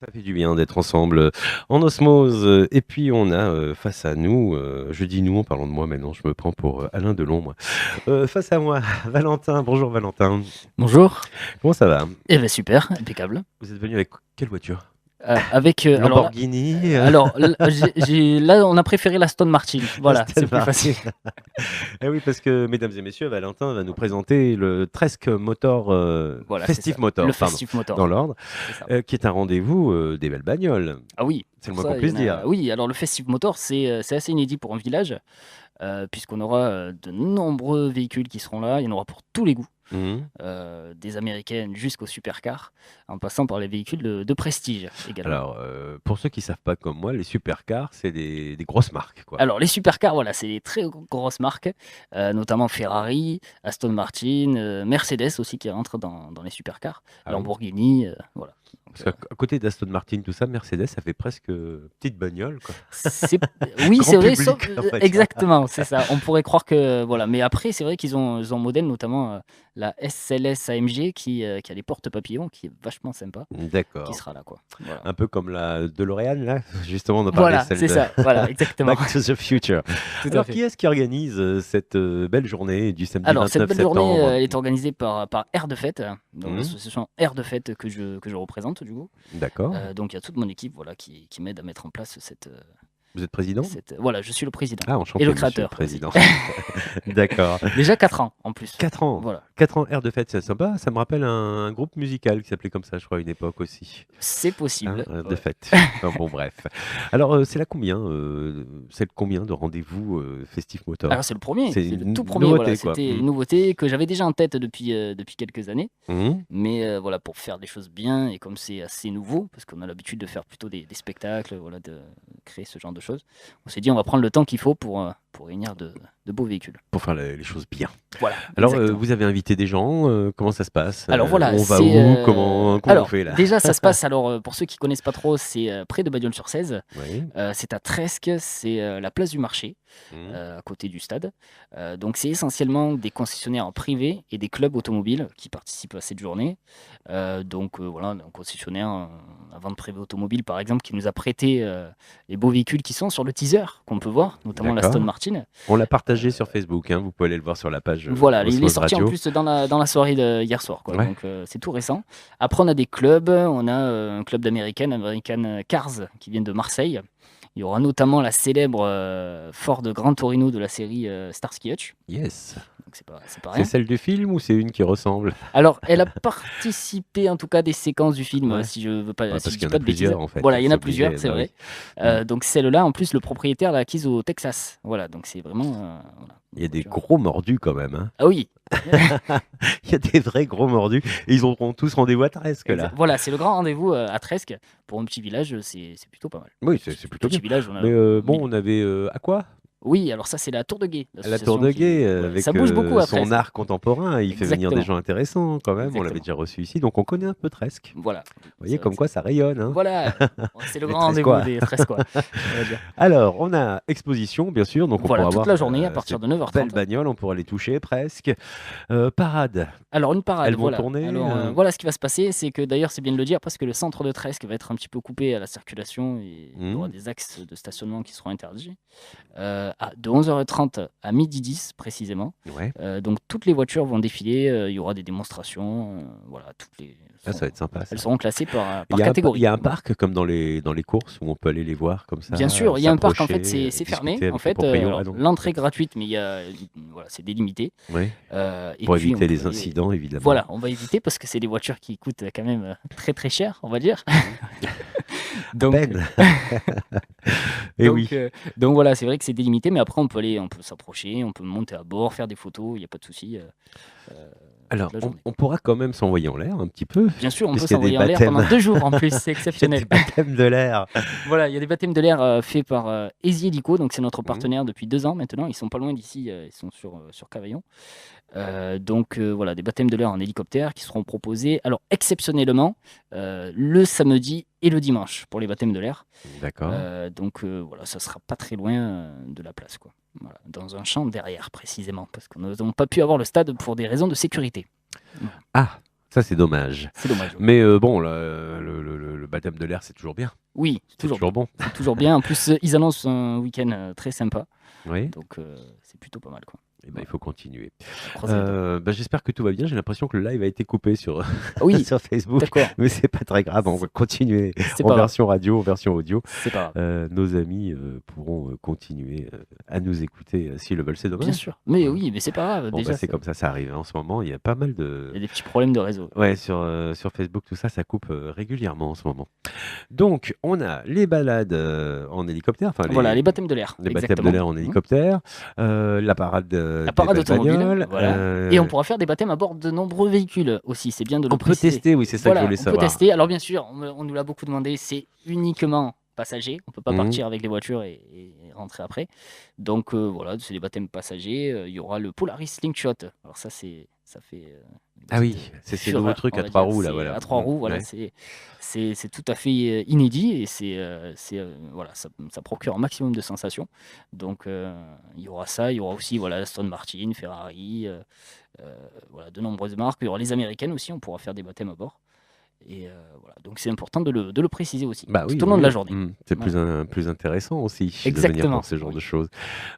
Ça fait du bien d'être ensemble, en osmose, et puis on a, face à nous, je dis «nous» en parlant de moi maintenant, je me prends pour, Alain Delon moi. Face à moi, Valentin. Bonjour Valentin. Bonjour. Comment ça va? Eh beh, super, impeccable. Vous êtes venu avec quelle voiture? Avec, Une alors là Lamborghini, alors l j'ai là, on a préféré l'Aston Martin. Voilà, Aston c'est plus facile. Martin? Eh oui, parce que mesdames et messieurs, Valentin va nous présenter le Tresk Motor, Voilà, c'est Festive ça. Le Motor, pardon, Festive dans Motor, l'ordre, c'est ça. qui est un rendez-vous, des belles bagnoles. Ah oui, C'est le pour moins qu'on ça, il y puisse en dire. a oui, alors le Festive Motor, c'est assez inédit pour un village, puisqu'on aura, de nombreux véhicules qui seront là. Il y en aura pour tous les goûts, Mmh. des américaines jusqu'aux supercars, en passant par les véhicules de prestige également. Alors, pour ceux qui savent pas comme moi, les supercars, c'est des grosses marques, quoi. Alors les supercars, voilà, c'est des très grosses marques, notamment Ferrari, Aston Martin, Mercedes aussi qui rentre dans les supercars, Ah oui? Lamborghini, voilà. Parce Donc, qu'à côté d'Aston Martin, tout ça, Mercedes, ça fait presque, petite bagnole, quoi. c'est oui, Grand c'est vrai, sauf public, on va dire. exactement, c'est ça. On pourrait croire que voilà, mais après c'est vrai qu'ils ont un modèle notamment, la SLS AMG qui a des portes papillons, qui est vachement sympa, qui D'accord. sera là, quoi. Voilà. Un peu comme la DeLorean, là? Justement, on en parlait, Voilà, celle c'est de ça, voilà, exactement. Back to the Future. Tout à Alors, fait. qui est-ce qui organise, cette, belle journée du samedi Alors, cette 29 belle journée, septembre? elle est organisée par Air de Fête, donc Mmh. l'association Air de Fête que je représente du coup. D'accord. Donc il y a toute mon équipe, voilà, qui m'aide à mettre en place Vous êtes président? voilà, je suis le président Ah, et le enchanté, monsieur le créateur aussi. président. D'accord. Déjà 4 ans en plus. 4 ans. Voilà, 4 ans, air de fête, c'est sympa. Ça me rappelle un groupe musical qui s'appelait comme ça, je crois, à une époque aussi. c'est Hein, possible, de ouais. fait. Enfin bon, bref. Alors, c'est le combien de rendez-vous, Festif Motor? Alors c'est le premier, C'est c'est le une tout premier. Voilà, nouveauté, quoi. c'était Mmh. une nouveauté que j'avais déjà en tête depuis quelques années. Mmh. Mais voilà, pour faire des choses bien et comme c'est assez nouveau, parce qu'on a l'habitude de faire plutôt des spectacles, voilà, de créer ce genre de choses, on s'est dit: «On va prendre le temps qu'il faut pour réunir de beaux véhicules». Pour faire les choses bien. Voilà, Alors, exactement. vous avez invité des gens, comment ça se passe? Alors voilà, On va c'est, où? Comment on alors fait là? déjà ça se passe alors, pour ceux qui connaissent pas trop, c'est, près de Bagnols-sur-Cèze, Oui. c'est à Tresques, c'est, la place du marché, Mmh. à côté du stade. Donc c'est essentiellement des concessionnaires privés et des clubs automobiles qui participent à cette journée. Donc voilà, un concessionnaire, un vente privée automobile par exemple qui nous a prêté, les beaux véhicules qui sont sur le teaser qu'on peut voir, notamment l'Aston D'accord. Martin. On l'a partagé sur Facebook, hein, vous pouvez aller le voir sur la page, Voilà, il est Osmose sorti en Radio. plus dans la soirée de hier soir, quoi, Ouais. donc c'est tout récent. Après on a des clubs, on a, un club d'américaines, American Cars, qui viennent de Marseille. Il y aura notamment la célèbre, Ford Gran Torino de la série, Starsky Hutch, Yes. donc c'est pas C'est rien. celle du film ou c'est une qui ressemble? Alors elle a participé en tout cas des séquences du film, Ouais. Ouais, si parce je qu'il dis y en a pas de bêtises. plusieurs en fait, Voilà, il y en c'est a plusieurs, obligé, c'est bah vrai. oui. Mmh. Donc celle-là en plus le propriétaire l'a acquise au Texas. Voilà, donc c'est vraiment, voilà, Il une y a des voiture gros mordus quand même, hein. ah oui! Il y a des vrais gros mordus et ils auront tous rendez-vous à Tresques là. Voilà, c'est le grand rendez-vous, à Tresques. Pour un petit village, c'est plutôt pas mal. Oui, Parce c'est que plutôt petit bien. village, on Mais, a bon, 1000. on avait, à quoi? Oui, alors ça, c'est la Tour de Guet, La Tour l'association de qui Guet, voilà, ça avec, bouge beaucoup à son Tresques. art contemporain, il fait venir des Exactement, gens intéressants quand même, on l'avait exactement. déjà reçu ici, donc on connaît un peu Tresques. Voilà, Vous c'est voyez vrai comme que quoi ça rayonne, hein, voilà, c'est le les grand rendez-vous Tresquois. des Tresques, on va dire. Alors, on a exposition bien sûr, donc on Voilà, pourra toute voir, la journée à ces partir de belles 9h30. bagnoles, on pourra les toucher presque. Parade, Alors une parade, elles vont voilà. tourner, Alors, voilà ce qui va se passer, c'est que d'ailleurs, c'est bien de le dire parce que le centre de Tresques va être un petit peu coupé à la circulation et il y aura Mmh, des axes de stationnement qui seront interdits. De 11h30 à 12h10 précisément. ouais. Donc toutes les voitures vont défiler, il y aura des démonstrations, voilà, Ah, ça va être sympa elles ça. seront classées par, Il par y a il catégorie. y a un Voilà. parc comme dans les courses où on peut aller les voir comme Bien ça, sûr, il y a un parc en fait, s'approcher, c'est fermé discuter en avec les fait, proprios? Ah alors non, l'entrée peut-être gratuite mais voilà, c'est délimité, oui, et pour puis on éviter peut les aller incidents évidemment. voilà, on va éviter parce que c'est des voitures qui coûtent quand même, très, très cher, on va dire. Mmh. À Donc peine. Et donc oui. heu, donc voilà, c'est vrai que c'est délimité mais après on peut s'approcher, on peut monter à bord, faire des photos, il y a pas de souci, heu, toute Alors la on journée, on quoi. pourra quand même s'envoyer en l'air un petit peu, Bien sûr, on peut puisqu'il y a des s'envoyer en l'air pendant baptêmes 2 jours en plus, c'est il y a des exceptionnel. baptêmes de l'air. Voilà, il y a des baptêmes de l'air, faits par, Easy Helico, donc c'est notre Mmh. partenaire depuis 2 ans maintenant. Ils sont pas loin d'ici, ils sont sur Cavaillon. Donc voilà, des baptêmes de l'air en hélicoptère qui seront proposés, alors exceptionnellement, le samedi et le dimanche pour les baptêmes de l'air. D'accord. Donc voilà, ça sera pas très loin, de la place, quoi. Voilà, dans un champ derrière précisément, parce que nous n'avons pas pu avoir le stade pour des raisons de sécurité. Voilà. Ah! Ça, c'est dommage. C'est dommage. Ouais. Mais bon, le baptême de l'air, c'est toujours bien. Oui, C'est toujours toujours bien. bon. C'est toujours bien. En plus, ils annoncent un week-end très sympa. Oui. Donc, c'est plutôt pas mal, quoi. Eh ben, il faut continuer. On croise les doigts. Bah, j'espère que tout va bien. J'ai l'impression que le live a été coupé sur, Ah oui, sur Facebook, d'accord. mais c'est pas très grave. On va continuer C'est en pas grave. version radio, en version audio. C'est pas grave. Nos amis pourront continuer à nous écouter s'ils le veulent. C'est Bien dommage. sûr. Mais Voilà. oui, mais c'est pas grave. Bon, bah, Déjà, c'est comme ça arrive. En ce moment, il y a pas mal il y de. a des petits problèmes de réseau. Ouais, sur Facebook, tout ça, ça coupe régulièrement en ce moment. Donc, on a les balades en hélicoptère, enfin Voilà, les baptêmes de l'air. les baptêmes de Exactement. l'air en hélicoptère, la parade La des parade belles automobile. bagnoles. Voilà. Et on pourra faire des baptêmes à bord de nombreux véhicules aussi. C'est bien de le On peut préciser. tester, oui, c'est ça que je Voilà, voulais on peut savoir. tester. Alors, bien sûr, on nous l'a beaucoup demandé. C'est uniquement passager. On peut pas Mhm. partir avec les voitures et rentrer après. Donc, voilà, c'est des baptêmes passagers. Il y aura le Polaris Slingshot. Alors, ça fait. Une Ah oui, petite c'est ces nouveaux fureur, trucs on à va 3 dire. roues, là, C'est voilà. à 3 roues, voilà, Ouais. c'est tout à fait inédit et voilà, ça procure un maximum de sensations. Donc il y aura ça, il y aura aussi voilà, Aston Martin, Ferrari, voilà, de nombreuses marques. Il y aura les américaines aussi, on pourra faire des baptêmes à bord. Et voilà, donc c'est important de le préciser aussi, Bah tout oui, au long oui, de la oui. journée. C'est Voilà. plus intéressant aussi de venir Exactement. pour ce genre Oui. de choses.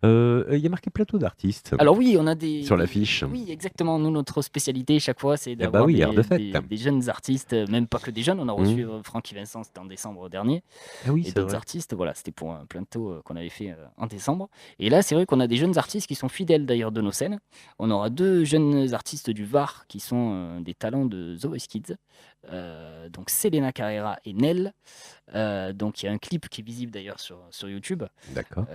Il y a marqué plateau d'artistes Alors oui, on a sur l'affiche. Oui, exactement. Nous, notre spécialité, chaque fois, c'est Eh bah d'avoir oui, air de fête. des jeunes artistes, même pas que des jeunes. On a reçu Francky Vincent, c'était en décembre dernier, Ah oui, et c'est d'autres vrai. artistes. Voilà, c'était pour un plateau qu'on avait fait en décembre. Et là, c'est vrai qu'on a des jeunes artistes qui sont fidèles d'ailleurs de nos scènes. On aura 2 jeunes artistes du Var qui sont des talents de The Voice Kids. Donc Selena Carrera et Nell. Donc il y a un clip qui est visible d'ailleurs sur YouTube D'accord.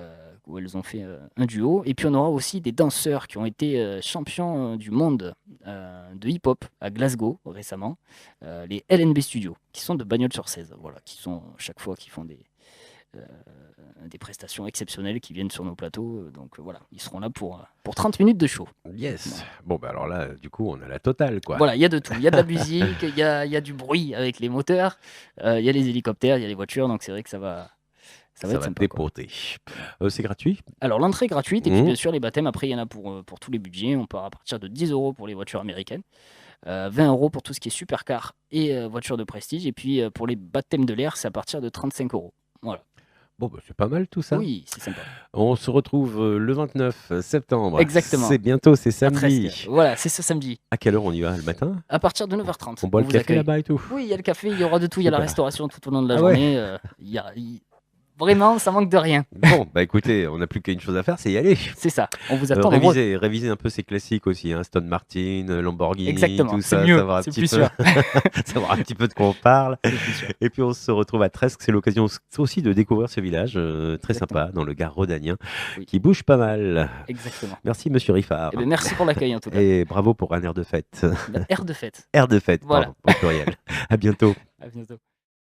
où elles ont fait un duo. Et puis on aura aussi des danseurs qui ont été champions du monde de hip-hop à Glasgow récemment, les LNB Studios, qui sont de Bagnols-sur-Cèze, voilà, qui sont chaque fois qui font des prestations exceptionnelles qui viennent sur nos plateaux. Donc voilà, ils seront là pour 30 minutes de show. Yes. Voilà. Bon, bah alors là, du coup, on a la totale, quoi. Voilà, il y a de tout. Il y a de la musique, il y a du bruit avec les moteurs, il y a les hélicoptères, il y a les voitures. Donc c'est vrai que ça va être va sympa, quoi. dépoter. C'est gratuit? Alors l'entrée est gratuite et puis bien sûr les baptêmes après il y en a pour tous les budgets. On part à partir de 10 € pour les voitures américaines, 20 € pour tout ce qui est supercar et voitures de prestige, et puis pour les baptêmes de l'air c'est à partir de 35 €. Voilà. Bon, bah, c'est pas mal tout ça. Oui, c'est sympa. On se retrouve le 29 septembre. Exactement. C'est bientôt, c'est À samedi. Tresque. Voilà, c'est ce samedi. À quelle heure on y va? Le matin? À partir de 9h30. On boit le vous café accueille. là-bas et tout? Oui, il y a le café, il y aura de tout, il y a la Super. restauration tout au long de la Ah ouais. journée. Vraiment, ça manque de rien. Bon, bah écoutez, on n'a plus qu'une chose à faire, c'est y aller. C'est ça. On vous attend nombreux. Réviser un peu ces classiques aussi, hein, Aston Martin, Lamborghini, Exactement, tout c'est ça, mieux, savoir un c'est petit plus peu, sûr. savoir un petit peu de quoi on parle. C'est plus sûr. Et puis on se retrouve à Tresque, c'est l'occasion aussi de découvrir ce village très Exactement. sympa dans le Gard rhodanien Oui. qui bouge pas mal. Exactement. Merci Monsieur Riffard. Eh ben, merci pour l'accueil en tout cas. Et bravo pour un air de fête. Air de fête. Air de fête, Voilà. pardon, au pluriel. À bientôt. À bientôt.